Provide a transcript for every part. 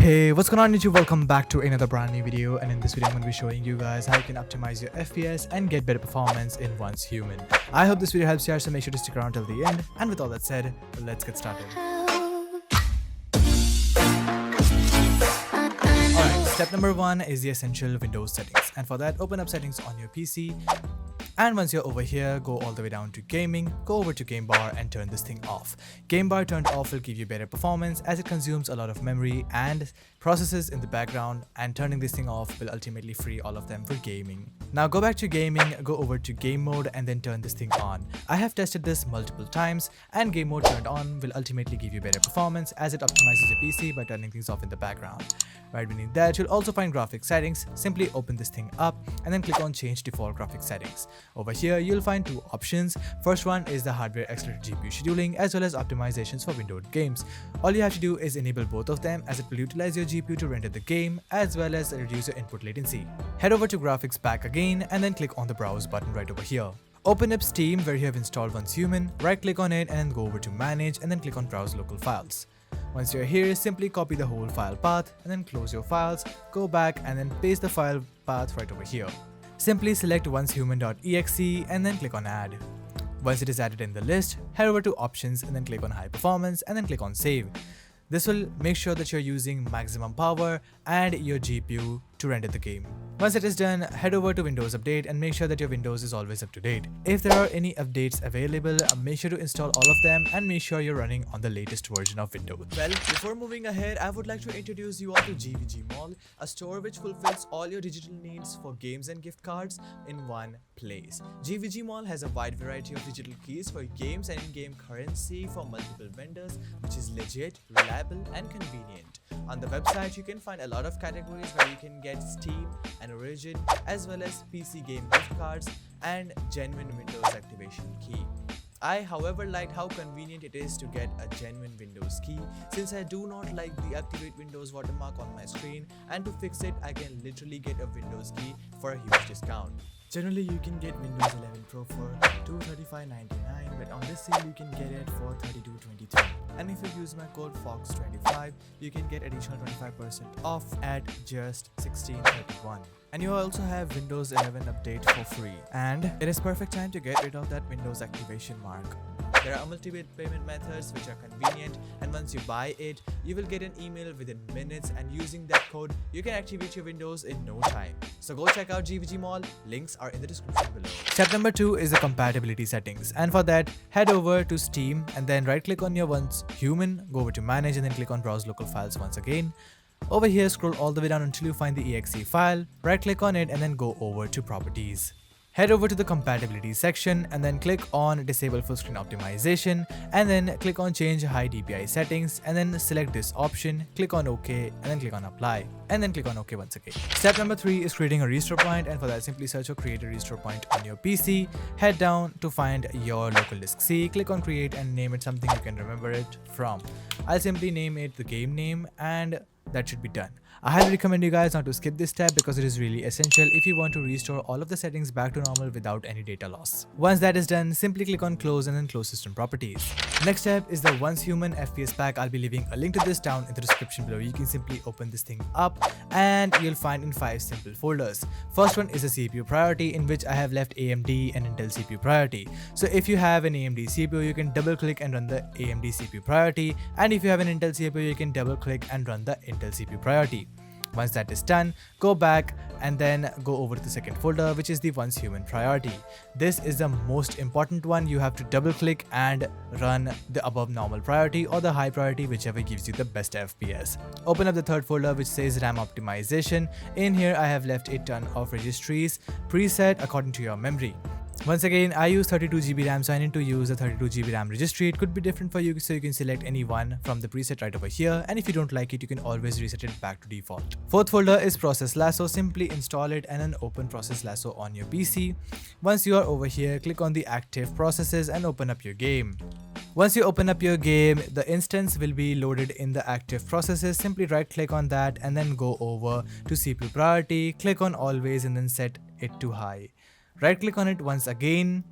Hey, what's going on YouTube? Welcome back to another brand new video, and in this video I'm going to be showing you guys how you can optimize your FPS and get better performance in Once Human. I hope this video helps you out, so make sure to stick around till the end, and with all that said, let's get started. Alright, step number 1 is the essential Windows settings, and for that open up settings on your PC. And once you're over here, go all the way down to gaming, go over to game bar and turn this thing off. Game bar turned off will give you better performance as it consumes a lot of memory and processes in the background, and turning this thing off will ultimately free all of them for gaming. Now go back to gaming, go over to game mode and then turn this thing on. I have tested this multiple times, and game mode turned on will ultimately give you better performance as it optimizes your PC by turning things off in the background. Right beneath that, you'll also find graphics settings. Simply open this thing up and then click on change default graphics settings. Over here, you'll find two options. First one is the hardware accelerated GPU scheduling as well as optimizations for windowed games. All you have to do is enable both of them, as it will utilize your GPU to render the game as well as reduce your input latency. Head over to graphics pack again and then click on the browse button right over here. Open up Steam where you have installed Once Human, right click on it and then go over to manage and then click on browse local files. Once you're here, simply copy the whole file path and then close your files, go back and then paste the file path right over here. Simply select oncehuman.exe and then click on add. Once it is added in the list, head over to options and then click on high performance and then click on save. This will make sure that you're using maximum power and your GPU to render the game. Once it is done, head over to Windows Update and make sure that your Windows is always up to date. If there are any updates available, make sure to install all of them and make sure you're running on the latest version of Windows. Well, before moving ahead, I would like to introduce you all to GVGMall, a store which fulfills all your digital needs for games and gift cards in one place. GVGMall has a wide variety of digital keys for games and in-game currency for multiple vendors, which is legit, reliable and convenient. On the website, you can find a lot of categories where you can get Steam and Origin as well as PC game gift cards and genuine Windows activation key. I, however, liked how convenient it is to get a genuine Windows key, since I do not like the Activate Windows watermark on my screen, and to fix it I can literally get a Windows key for a huge discount. Generally, you can get Windows 11 Pro for $235.99, but on this sale you can get it for $32.23. And if you use my code FOX25, you can get additional 25% off at just $16.31. And you also have Windows 11 update for free. And it is perfect time to get rid of that Windows activation mark. There are multiple payment methods which are convenient, and once you buy it, you will get an email within minutes, and using that code, you can activate your Windows in no time. So go check out GVGMall, links are in the description below. Step number 2 is the compatibility settings, and for that, head over to Steam and then right click on your Once Human, go over to manage and then click on browse local files once again. Over here, scroll all the way down until you find the exe file, right click on it and then go over to properties. Head over to the compatibility section and then click on disable full screen optimization and then click on change high DPI settings and then select this option, click on OK and then click on apply and then click on OK once again. Step number 3 is creating a restore point, and for that simply search for create a restore point on your PC, head down to find your local disk C, click on create and name it something you can remember it from. I'll simply name it the game name and that should be done. I highly recommend you guys not to skip this step because it is really essential if you want to restore all of the settings back to normal without any data loss. Once that is done, simply click on close and then close system properties. Next step is the Once Human FPS pack. I'll be leaving a link to this down in the description below. You can simply open this thing up and you'll find in 5 simple folders. First one is a CPU priority, in which I have left AMD and Intel CPU priority. So if you have an AMD CPU, you can double click and run the AMD CPU priority, and if you have an Intel CPU, you can double click and run the Intel CPU priority. Once that is done, go back and then go over to the second folder, which is the Once Human priority. This is the most important one. You have to double click and run the above normal priority or the high priority, whichever gives you the best FPS. Open up the third folder which says RAM optimization. In here I have left a ton of registries preset according to your memory. Once again, I use 32GB RAM, so I need to use a 32GB RAM registry. It could be different for you, so you can select any one from the preset right over here, and if you don't like it, you can always reset it back to default. Fourth folder is Process Lasso. Simply install it and then open Process Lasso on your PC. Once you are over here, click on the active processes and open up your game. Once you open up your game, the instance will be loaded in the active processes. Simply right click on that and then go over to CPU priority, click on always and then set it to high. Right click on it once again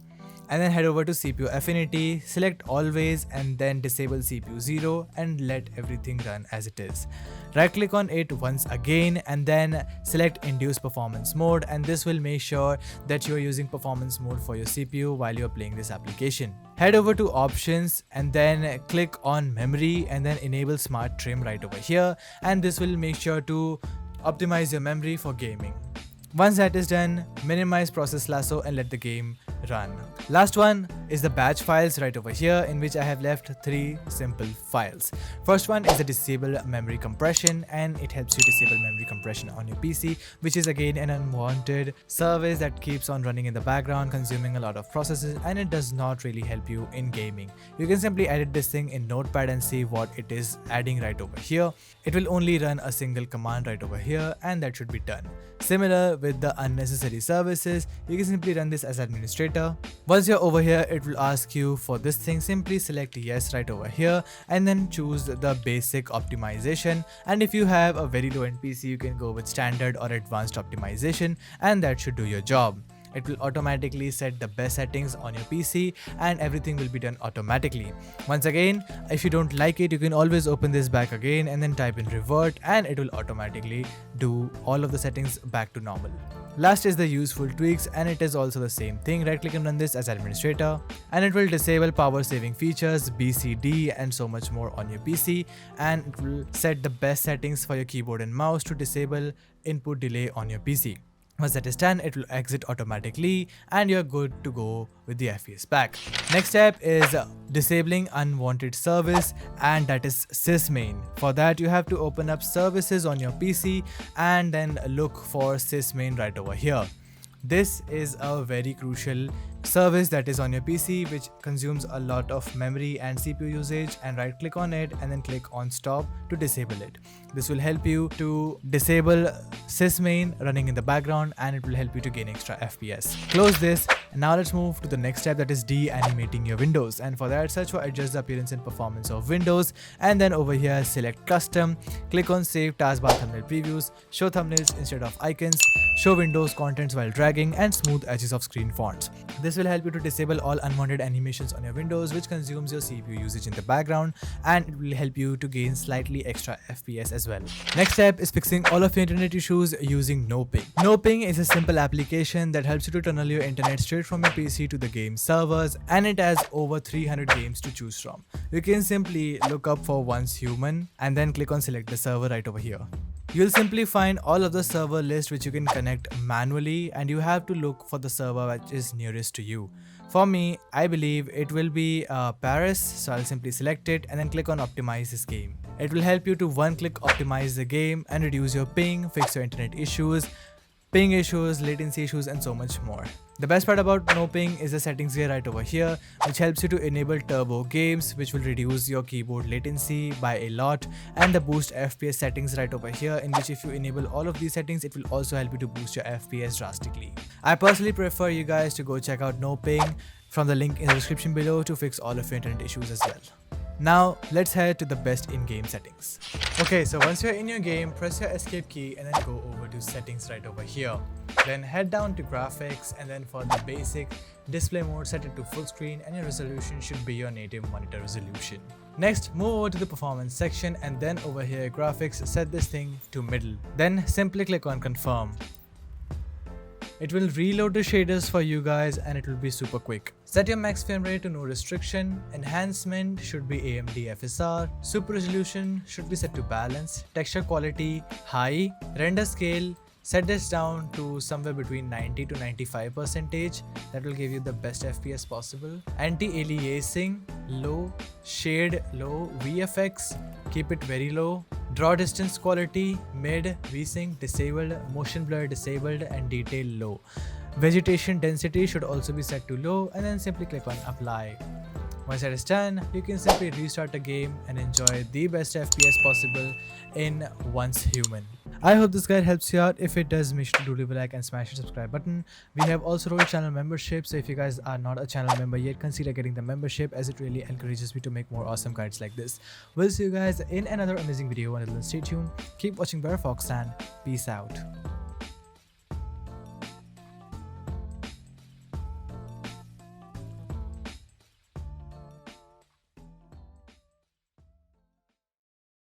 and then head over to CPU affinity, select always and then disable CPU 0 and let everything run as it is. Right click on it once again and then select induce performance mode, and this will make sure that you are using performance mode for your CPU while you are playing this application. Head over to options and then click on memory and then enable smart trim right over here, and this will make sure to optimize your memory for gaming. Once that is done, minimize process lasso and let the game run. Last one is the batch files right over here, in which I have left 3 simple files. First one is the disable memory compression, and it helps you disable memory compression on your PC, which is again an unwanted service that keeps on running in the background, consuming a lot of processes, and it does not really help you in gaming. You can simply edit this thing in Notepad and see what it is adding right over here. It will only run a single command right over here, and that should be done. Similar with the unnecessary services, you can simply run this as administrator. Once you're over here, it will ask you for this thing. Simply select yes right over here and then choose the basic optimization, and if you have a very low end PC, you can go with standard or advanced optimization, and that should do your job. It will automatically set the best settings on your PC and everything will be done automatically. Once again, if you don't like it, you can always open this back again and then type in revert, and it will automatically do all of the settings back to normal. Last is the useful tweaks, and it is also the same thing. Right click and run this as administrator, and it will disable power saving features, BCD and so much more on your PC, and it will set the best settings for your keyboard and mouse to disable input delay on your PC. Once that is done, it will exit automatically and you're good to go with the FPS pack. Next step is disabling unwanted service, and that is Sysmain. For that, you have to open up services on your PC and then look for Sysmain right over here. This is a very crucial service that is on your PC, which consumes a lot of memory and CPU usage, and right click on it and then click on stop to disable it. This will help you to disable Sysmain running in the background, and it will help you to gain extra FPS. Close this, and now let's move to the next step, that is de-animating your windows. And for that, search for adjust the appearance and performance of windows, and then over here select custom, click on save taskbar thumbnail previews, show thumbnails instead of icons, show windows contents while dragging, and smooth edges of screen fonts. This will help you to disable all unwanted animations on your windows which consumes your CPU usage in the background, and it will help you to gain slightly extra FPS as well. Next step is fixing all of your internet issues using NoPing. NoPing is a simple application that helps you to tunnel your internet straight from your PC to the game servers, and it has over 300 games to choose from. You can simply look up for Once Human and then click on select the server right over here. You'll simply find all of the server list which you can connect manually, and you have to look for the server which is nearest to you. For me, I believe it will be Paris, so I'll simply select it and then click on optimize this game. It will help you to one-click optimize the game and reduce your ping, fix your internet issues, ping issues, latency issues, and so much more. The best part about NoPing is the settings gear right over here, which helps you to enable turbo games, which will reduce your keyboard latency by a lot, and the boost FPS settings right over here, in which if you enable all of these settings, it will also help you to boost your FPS drastically. I personally prefer you guys to go check out NoPing from the link in the description below to fix all of your internet issues as well. Now let's head to the best in-game settings. Okay, so once you're in your game, press your escape key and then go over to settings right over here. Then head down to graphics, and then for the basic display mode, set it to full screen, and your resolution should be your native monitor resolution. Next, move over to the performance section, and then over here graphics, set this thing to middle. Then simply click on confirm. It will reload the shaders for you guys, and it will be super quick. Set your max frame rate to no restriction. Enhancement should be AMD FSR. Super resolution should be set to balance. Texture quality high. Render scale, set this down to somewhere between 90 to 95%. That will give you the best FPS possible. Anti-aliasing low. Shade low. VFX, keep it very low. Draw distance quality mid, VSync disabled, motion blur disabled, and detail low. Vegetation density should also be set to low, and then simply click on apply. Once that is done, you can simply restart the game and enjoy the best FPS possible in Once Human. I hope this guide helps you out. If it does, make sure to leave a like and smash the subscribe button. We have also rolled channel membership, so if you guys are not a channel member yet, consider getting the membership, as it really encourages me to make more awesome guides like this. We'll see you guys in another amazing video. Until then, stay tuned, keep watching Bear Fox, and peace out.